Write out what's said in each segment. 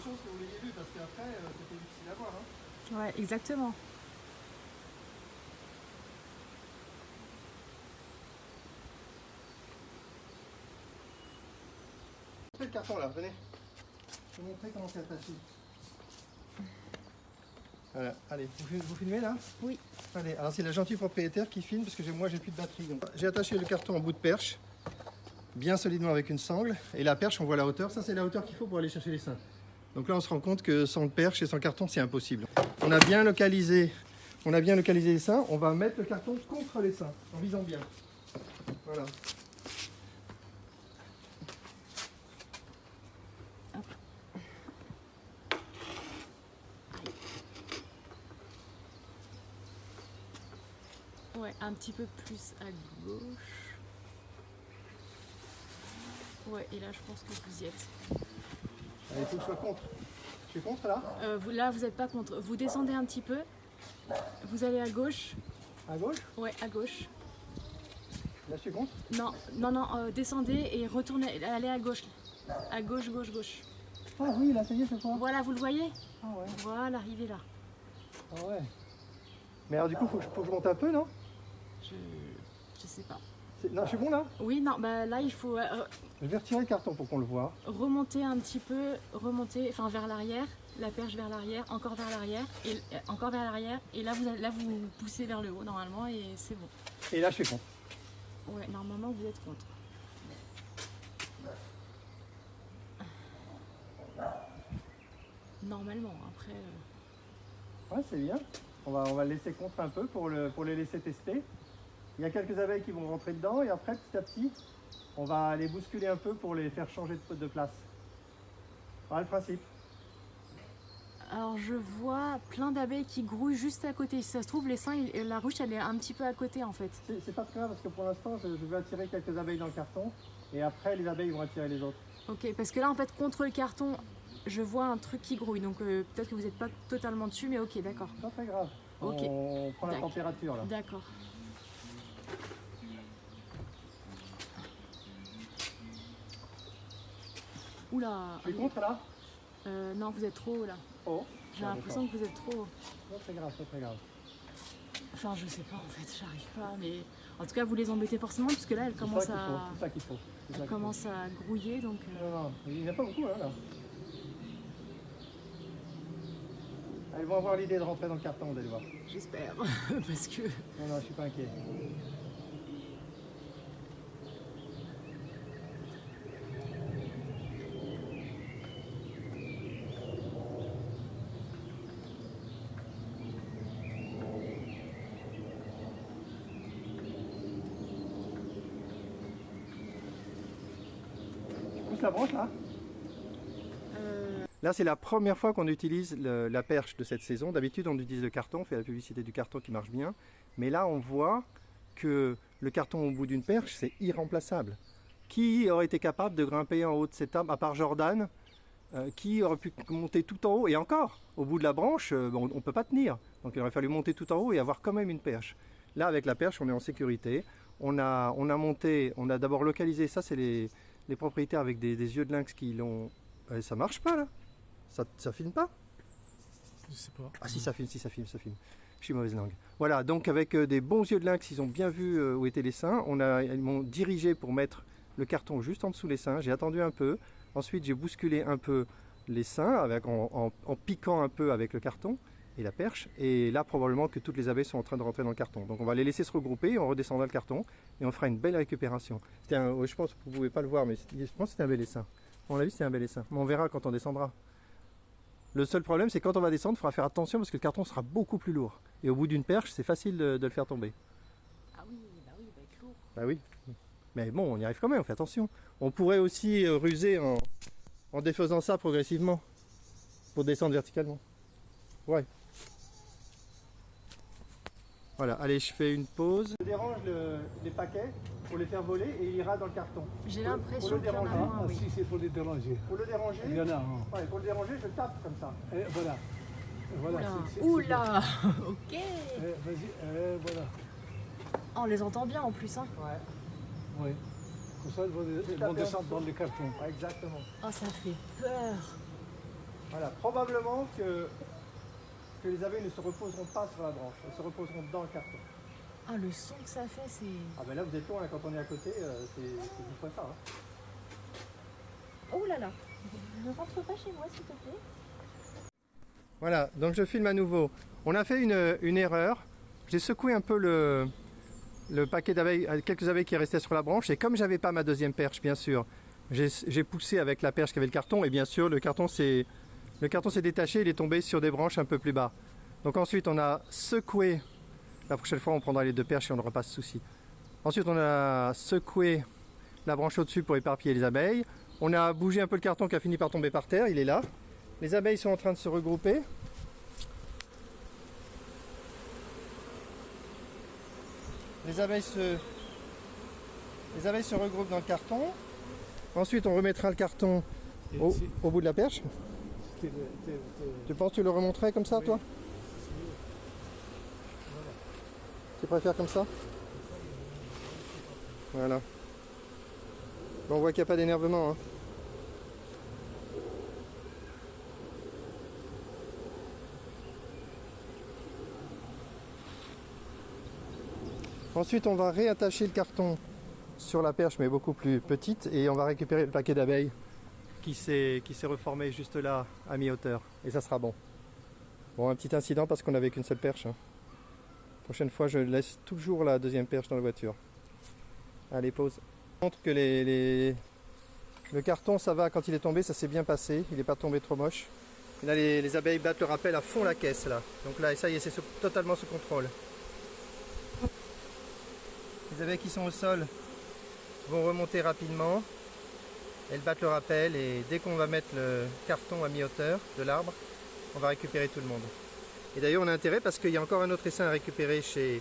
chance que vous l'ayez vu parce qu'après, c'était difficile à voir. Hein. Ouais, exactement. Le carton là, venez. Je vais vous montrer comment c'est attaché. Voilà, allez, vous filmez là? Oui. Allez, alors c'est la gentille propriétaire qui filme parce que moi j'ai plus de batterie. J'ai attaché le carton en bout de perche, bien solidement avec une sangle. Et la perche, on voit la hauteur. Ça, c'est la hauteur qu'il faut pour aller chercher les seins. Donc là, on se rend compte que sans perche et sans carton, c'est impossible. On a bien localisé les seins. On va mettre le carton contre les seins, en visant bien. Voilà. Ouais, un petit peu plus à gauche. Ouais, et là, je pense que vous y êtes. Allez, il faut que je sois contre. Je suis contre là? Là, vous n'êtes pas contre. Vous descendez un petit peu. Vous allez à gauche. À gauche? Ouais, à gauche. Là, je suis contre? Non, non, non, descendez et retournez. Allez à gauche. À gauche, gauche, gauche. Ah oui, là, ça y est, c'est quoi? Voilà, vous le voyez? Ah ouais. Voilà, il est là. Ah ouais. Mais alors, du coup, faut que je monte un peu, non? Je sais pas. Non, je suis bon là? Oui, non, bah là, il faut Je vais retirer le carton pour qu'on le voit. remonter un petit peu, enfin vers l'arrière, la perche vers l'arrière, encore vers l'arrière, et encore vers l'arrière, et là vous poussez vers le haut normalement et c'est bon. Et là, je suis contre. Ouais, normalement vous êtes contre. Normalement, après. Ouais, c'est bien. On va le laisser contre un peu pour les laisser tester. Il y a quelques abeilles qui vont rentrer dedans et après, petit à petit, on va les bousculer un peu pour les faire changer de place. Voilà le principe. Alors je vois plein d'abeilles qui grouillent juste à côté. Si ça se trouve, les seins, la ruche elle est un petit peu à côté en fait. C'est pas très grave parce que pour l'instant, je vais attirer quelques abeilles dans le carton et après, les abeilles vont attirer les autres. Ok, parce que là en fait, contre le carton, je vois un truc qui grouille. Donc peut-être que vous n'êtes pas totalement dessus, mais ok, d'accord. Pas très grave. Ok. On prend la température là. D'accord. Oula. Je suis contre là? Non, vous êtes trop haut là. Oh. J'ai l'impression que vous êtes trop haut. Pas très grave, pas très grave. Enfin, je sais pas en fait, j'arrive pas, mais en tout cas, vous les embêtez forcément parce que là, elle commence C'est ça qu'il faut. Elle commence à grouiller donc. Non, il n'y en a pas beaucoup hein, là. Elles vont avoir l'idée de rentrer dans le carton, vous allez voir. J'espère, parce que. Non, je suis pas inquiet. La branche là? Là c'est la première fois qu'on utilise la perche de cette saison. D'habitude on utilise le carton, on fait la publicité du carton qui marche bien. Mais là on voit que le carton au bout d'une perche c'est irremplaçable. Qui aurait été capable de grimper en haut de cet arbre, à part Jordan? Qui aurait pu monter tout en haut? Et encore, au bout de la branche, on ne peut pas tenir. Donc il aurait fallu monter tout en haut et avoir quand même une perche. Là avec la perche on est en sécurité. On a d'abord localisé, ça c'est les propriétaires avec des yeux de lynx qui l'ont... ça marche pas là? Ça filme pas? Je sais pas. Ah si ça filme. Je suis mauvaise langue. Voilà, donc avec des bons yeux de lynx, ils ont bien vu où étaient les seins. Ils m'ont dirigé pour mettre le carton juste en dessous les seins. J'ai attendu un peu. Ensuite j'ai bousculé un peu les seins en piquant un peu avec le carton et la perche. Et là probablement que toutes les abeilles sont en train de rentrer dans le carton. Donc on va les laisser se regrouper, on redescendra le carton et on fera une belle récupération. Je pense que vous ne pouvez pas le voir, mais je pense que c'était un bel essaim. À mon avis c'était un bel essaim. Mais on verra quand on descendra. Le seul problème c'est quand on va descendre, il faudra faire attention parce que le carton sera beaucoup plus lourd. Et au bout d'une perche, c'est facile de le faire tomber. Ah oui, il va être lourd. Bah oui. Mais bon, on y arrive quand même, on fait attention. On pourrait aussi ruser en défaisant ça progressivement pour descendre verticalement. Ouais. Voilà, allez, je fais une pause. Je dérange les paquets pour les faire voler et il ira dans le carton. J'ai l'impression qu'il y en a moins, oui. Si, c'est pour les déranger. Pour le déranger, Il y en a. Hein. ouais, pour le déranger, je tape comme ça. Et voilà. Voilà. Oula, ok. Vas-y, voilà. On les entend bien en plus, hein. Ouais. Oui. Comme ça, ils vont descendre dans les cartons. Ouais, exactement. Oh, ça fait peur. Voilà, probablement que les abeilles ne se reposeront pas sur la branche, elles se reposeront dans le carton. Ah, le son que ça fait, c'est... Ah ben là vous êtes loin, quand on est à côté, c'est 10 fois ça. Hein. Oh là là. Ne rentre pas chez moi, s'il te plaît. Voilà, donc je filme à nouveau. On a fait une erreur. J'ai secoué un peu le paquet d'abeilles, quelques abeilles qui restaient sur la branche. Et comme j'avais pas ma deuxième perche, bien sûr, j'ai poussé avec la perche qui avait le carton. Et bien sûr, le carton s'est détaché, il est tombé sur des branches un peu plus bas. Donc ensuite, on a secoué. La prochaine fois, on prendra les deux perches et on n'aura pas ce souci. Ensuite, on a secoué la branche au-dessus pour éparpiller les abeilles. On a bougé un peu le carton qui a fini par tomber par terre. Il est là. Les abeilles sont en train de se regrouper. Les abeilles se regroupent dans le carton. Ensuite, on remettra le carton au bout de la perche. Tu penses que tu le remonterais comme ça, Oui. toi? Tu préfères comme ça? Voilà. Bon, on voit qu'il n'y a pas d'énervement. Hein. Ensuite, on va réattacher le carton sur la perche, mais beaucoup plus petite, et on va récupérer le paquet d'abeilles qui s'est reformé juste là, à mi-hauteur, et ça sera bon. Bon, un petit incident parce qu'on n'avait qu'une seule perche. Hein. Prochaine fois, je laisse toujours la deuxième perche dans la voiture. Allez, pause. Je montre que le carton, ça va, quand il est tombé, ça s'est bien passé, il n'est pas tombé trop moche. Et là, les abeilles battent le rappel à fond la caisse, là. Donc là, ça y est, c'est totalement sous contrôle. Les abeilles qui sont au sol vont remonter rapidement. Elles battent le rappel et dès qu'on va mettre le carton à mi-hauteur de l'arbre, on va récupérer tout le monde. Et d'ailleurs on a intérêt parce qu'il y a encore un autre essaim à récupérer chez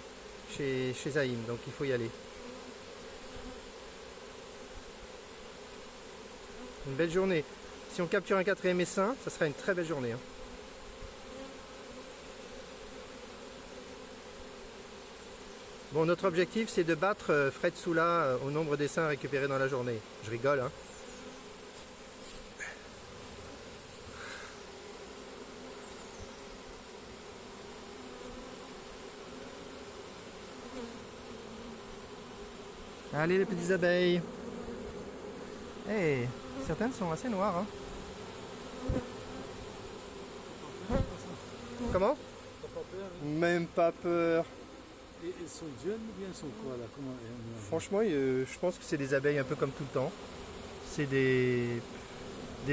Zaïm, donc il faut y aller. Une belle journée. Si on capture un quatrième essaim, ça sera une très belle journée. Hein. Bon, notre objectif c'est de battre Fred Soula au nombre d'essaims récupérés dans la journée. Je rigole, hein. Allez les petites abeilles. Hey, certaines sont assez noires. Hein. Comment? Même pas peur. Et elles sont jeunes ou bien elles sont quoi là? Franchement, je pense que c'est des abeilles un peu comme tout le temps. C'est des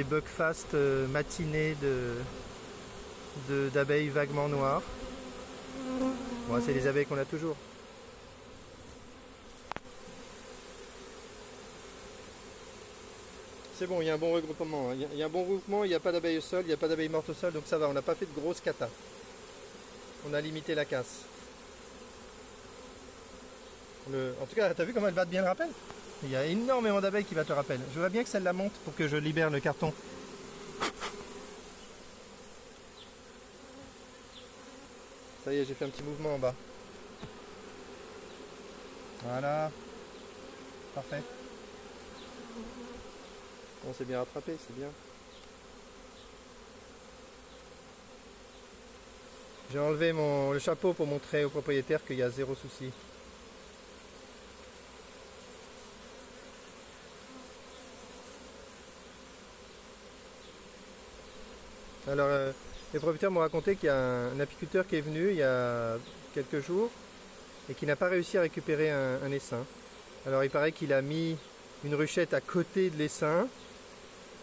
buckfast matinés d'abeilles vaguement noires. Bon, c'est les abeilles qu'on a toujours. C'est bon, il y a un bon regroupement. Il y a un bon regroupement, il n'y a pas d'abeilles au sol, il n'y a pas d'abeilles mortes au sol, donc ça va, on n'a pas fait de grosses cata. On a limité la casse. En tout cas, t'as vu comment elle batte bien le rappel? Il y a énormément d'abeilles qui battent le rappel. Je vois bien que celle-là monte pour que je libère le carton. Ça y est, j'ai fait un petit mouvement en bas. Voilà. Parfait. On s'est bien rattrapé, c'est bien. J'ai enlevé le chapeau pour montrer au propriétaire qu'il y a zéro souci. Alors, les propriétaires m'ont raconté qu'il y a un apiculteur qui est venu il y a quelques jours et qui n'a pas réussi à récupérer un essaim. Alors, il paraît qu'il a mis une ruchette à côté de l'essaim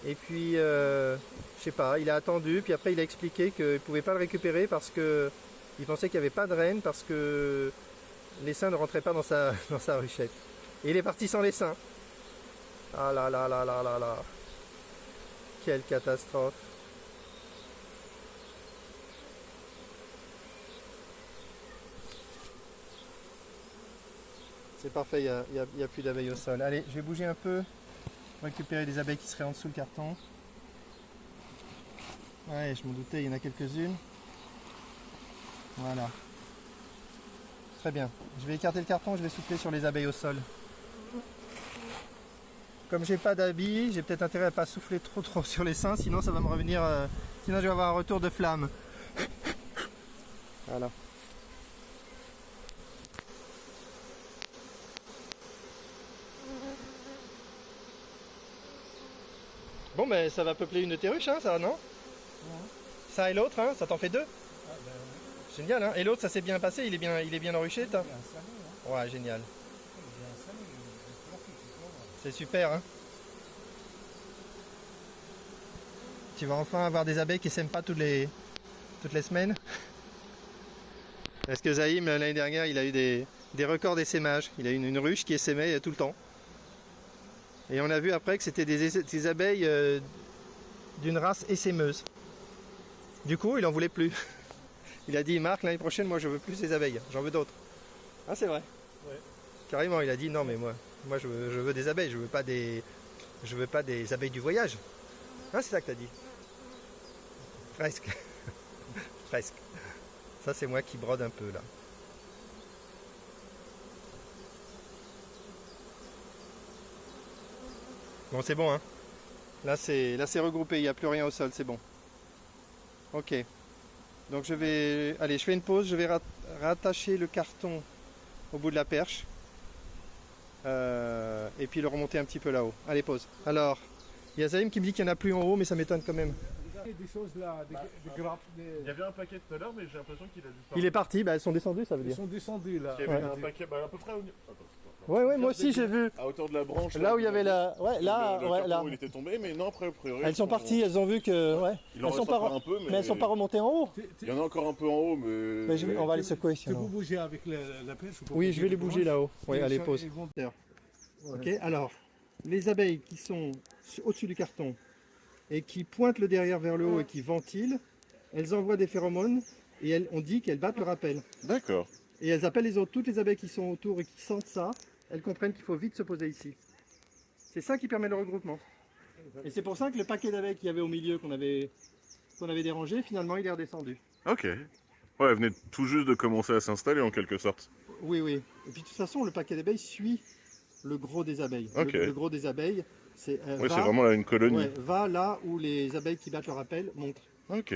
et puis, je sais pas, il a attendu, puis après il a expliqué qu'il ne pouvait pas le récupérer parce qu'il pensait qu'il n'y avait pas de reine parce que l'essaim ne rentrait pas dans sa ruchette. Et il est parti sans l'essaim. Ah là là là là là là. Quelle catastrophe. C'est parfait, il n'y a plus d'abeilles au sol. Allez, je vais bouger un peu pour récupérer les abeilles qui seraient en dessous le carton. Ouais, je m'en doutais, il y en a quelques-unes. Voilà. Très bien. Je vais écarter le carton, je vais souffler sur les abeilles au sol. Comme j'ai pas d'habits, j'ai peut-être intérêt à pas souffler trop sur les seins, sinon ça va me revenir Sinon je vais avoir un retour de flamme. Voilà. Bon ben ça va peupler une de tes ruches, hein, ça, non? Ouais. Ça et l'autre, hein, ça t'en fait 2? Ah, ben, ouais. Génial, hein. Et l'autre, ça s'est bien passé, il est bien enruché, Il est installé, hein. Ouais, génial. Il est installé, il est profite, tu vois. C'est super, hein. Tu vas enfin avoir des abeilles qui s'aiment pas toutes les semaines. Parce que Zaïm, l'année dernière, il a eu des records d'essaimage. Il a eu une ruche qui essaimait tout le temps. Et on a vu après que c'était des abeilles d'une race essaimeuse. Du coup, il en voulait plus. Il a dit, Marc, l'année prochaine, moi, je veux plus ces abeilles. J'en veux d'autres. Ah, c'est vrai. Ouais. Carrément, il a dit, non, mais moi je veux des abeilles. Je veux pas des abeilles du voyage. Hein, c'est ça que t'as dit. Presque. Presque. Ça, c'est moi qui brode un peu, là. Bon, c'est bon, hein. Là, c'est regroupé. Il n'y a plus rien au sol. C'est bon. Ok. Donc, allez, je fais une pause. Je vais rattacher le carton au bout de la perche. Et puis le remonter un petit peu là-haut. Allez, pause. Alors, il y a Zaïm qui me dit qu'il n'y en a plus en haut, mais ça m'étonne quand même. Il y a des choses là, des grappes. Il y avait un paquet tout à l'heure, mais j'ai l'impression qu'il a disparu. Il est parti, bah, elles sont descendues, ça veut Ils dire. sont descendus là. Il y avait Ouais. un paquet, bah, à peu près au niveau. Attends, Ouais, moi aussi j'ai vu. à hauteur de la branche. Là où il y avait la. Ouais, là, le ouais, carton là. où il était tombé, mais non, après, a priori. Elles sont parties, elles ont vu que. Ouais. Il en Elles sont reste pas, encore un peu, mais elles sont pas remontées en haut. Il y en a encore un peu en haut, mais. Mais on va les secouer Tu peux sinon. bouger avec la pêche ou pas? Oui, je vais les bouger là-haut. Oui, Et allez, ça, pause. ils vont- Ok, alors, les abeilles qui sont au-dessus du carton et qui pointent le derrière vers le haut et qui ventilent, elles envoient des phéromones et on dit qu'elles battent le rappel. D'accord. Et elles appellent les autres. Toutes les abeilles qui sont autour et qui sentent ça, elles comprennent qu'il faut vite se poser ici. C'est ça qui permet le regroupement. Et c'est pour ça que le paquet d'abeilles qu'il y avait au milieu qu'on avait dérangé, finalement il est redescendu. Ok. Ouais, elle venait tout juste de commencer à s'installer en quelque sorte. Oui, oui. Et puis de toute façon, le paquet d'abeilles suit le gros des abeilles. Ok. Le gros des abeilles, c'est Oui, c'est vraiment là une colonie. va là où les abeilles qui battent le rappel montent. Ok.